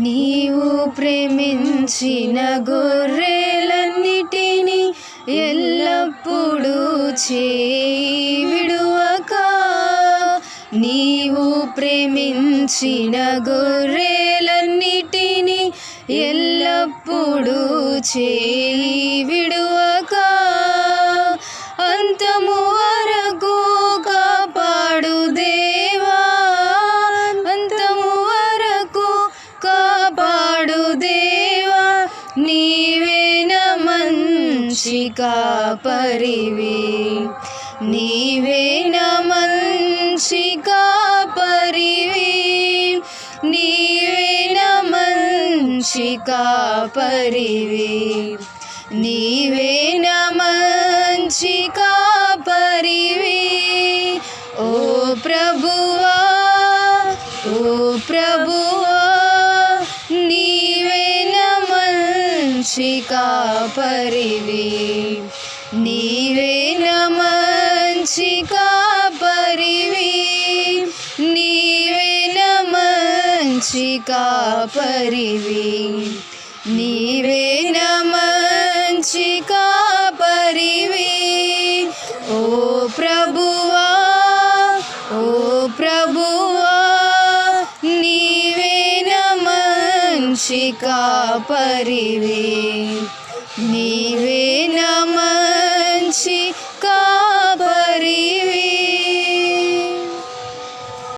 నీవు ప్రేమించిన గొర్రెలన్నిటినీ ఎల్లప్పుడూ చేయి విడువక, నీవు ప్రేమించిన గొర్రెలన్నిటినీ ఎల్లప్పుడూ చేయి విడువక, అంతము వరకు కాపాడు దేవా, అంతము వరకు కాపాడు దేవా, నీవే నా మంచి కాపరివి, నీవే నా మంచి కాపరివి, నీవే నా మంచి కాపరివి, నీవే నా మంచి కాపరివి. ఓ ప్రభువా, ఓ ప్రభువా, నీవే నా మంచి కాపరివి, నీవే నా మంచి కాపరివి, నీవే నా మంచి కాపరివి, నీవే నా మంచి కాపరివి. ఓ ప్రభువా, ఓ ప్రభువా, నీవే నా మంచి కాపరివి, నీవే నా మంచి